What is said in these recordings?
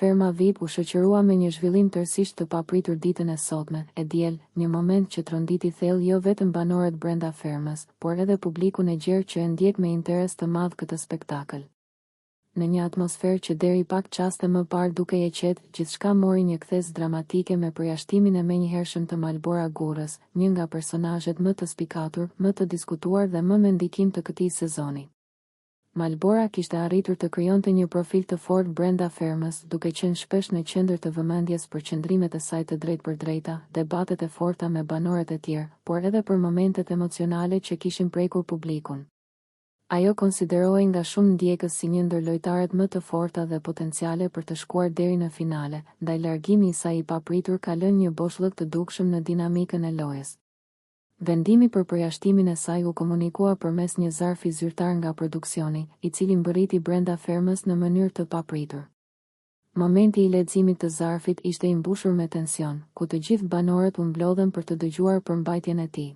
ferma VIP u shoqërua me një zhvillim tërësisht të papritur ditën e sotme, e diel, një moment që tronditi thellë jo vetëm banorët brenda fermës, por edhe publikun e gjerë që e ndjek me interes të madh këtë spektakël. Në një atmosferë që deri pak qaste më parë dukej e qetë, gjithçka mori një kthes dramatike me përjashtimin e menjëhershëm të Malbora Gurës, një nga personazhet më të spikatur, më të diskutuar dhe më me ndikim të këtij sezoni. Malbora kishte arritur të krijonte një profil të fortë brenda fermës, duke qenë shpesh në qendër të vëmendjes për qëndrimet e saj të drejtpërdrejta, debatet e forta me banorët e tjerë, por edhe për momentet emocionale që kishin prekur publikun. Ajo konsiderohej nga shumë ndjekës si një ndër lojtarët më të forta dhe potenciale për të shkuar deri në finale, ndaj largimi i saj i papritur ka lënë një boshllëk të dukshëm në dinamikën e lojës. Vendimi për përjashtimin e saj u komunikua përmes një zarfi zyrtar nga produksioni, i cili mbërriti brenda fermës në mënyrë të papritur. Momenti i leximit të zarfit ishte i mbushur me tension, ku të gjithë banorët u mblodhen për të dëgjuar përmbajtjen e tij.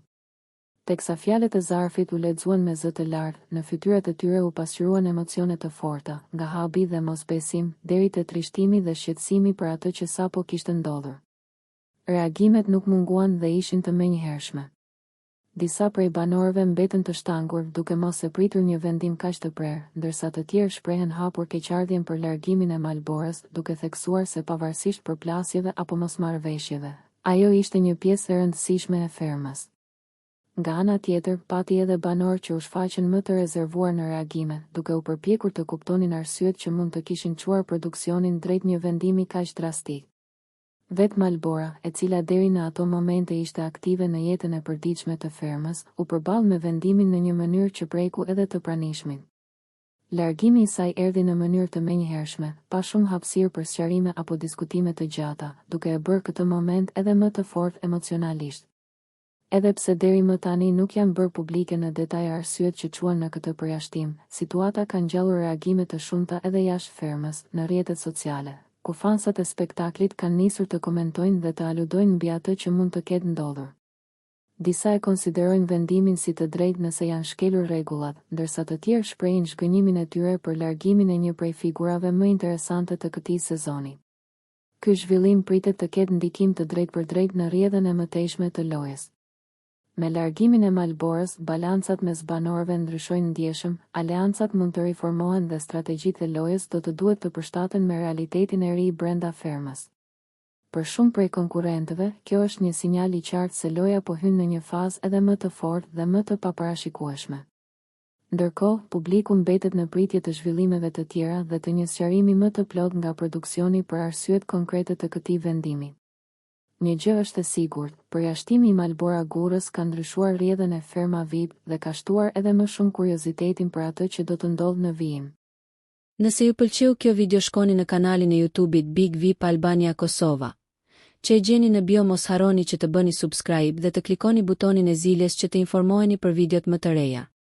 Teksa fjalët e zarfit u lexuan me zë të lartë, në fytyrat e tyre u pasqyruan emocione të forta, nga habi dhe mosbesim, deri te trishtimi dhe shqetësimi për atë që sapo kishte ndodhur. Reagimet nuk munguan dhe ishin të menjëhershme. Disa prej banorëve mbetën të shtangur, duke mos e pritur një vendim kaq të prerë, ndërsa të tjerë shprehen hapur keqardhjen për largimin e Malborës, duke theksuar se pavarësisht përplasjeve apo mosmarrëveshjeve, ajo ishte një pjesë e rëndësishme e fermës. Nga ana tjetër, pati edhe banorë që u shfaqën më të rezervuar në reagime, duke u përpjekur të kuptonin arsyet që mund të kishin çuar produksionin drejt një vendimi kaq drastik. Vetë Malbora, e cila deri në ato momente ishte aktive në jetën e përditshme të fermës, u përball me vendimin në një mënyrë që preku edhe të pranishmin. Largimi i saj erdhi në mënyrë të menjëhershme, pa shumë hapësirë për sqarime apo diskutime të gjata, duke e bërë këtë moment edhe më të fortë emocionalisht. Edhe pse deri më tani nuk janë bërë publike në detaj arsyet që çuan në këtë përjashtim, situata ka ngjallur reagime të shumta edhe jashtë fermës, në rrjetet sociale, ku fansat e spektaklit kanë nisur të komentojnë dhe të aludojnë mbi atë që mund të ketë ndodhur. Disa e konsiderojnë vendimin si të drejtë nëse janë shkelur rregullat, ndërsa të tjerë shprehin zhgënjimin e tyre për largimin e një prej figurave më interesante të këtij sezoni. Ky zhvillim pritet të ketë ndikim të drejtpërdrejtë në rrjedhën e mëtejshme të lojës. Me largimin e Malborës, balancat mes banorëve ndryshojnë ndjeshëm, aleancat mund të riformohen dhe strategjitë e lojës do të duhet të përshtaten me realitetin e ri brenda fermës. Për shumë prej konkurrentëve, kjo është një sinjal i qartë se loja po hyn në një fazë edhe më të fortë dhe më të paparashikueshme. Ndërkohë, publiku mbetet në pritje të zhvillimeve të tjera dhe të një sqarimi më të plotë nga produksioni për arsyet konkrete të këtij vendimi. Një gjë është e sigurt, përjashtimi i Malbora Gurës ka ndryshuar rrjedhën e ferma VIP dhe ka shtuar edhe më shumë kuriozitetin për atë që do të ndodhë në vijim. Nëse ju pëlqeu kjo video, shkoni në kanalin e YouTube-it Big VIP Albania Kosova, që e gjeni në bio. Mos harroni që të bëni subscribe dhe të klikoni butonin e ziljes që të informoheni për videot më të reja.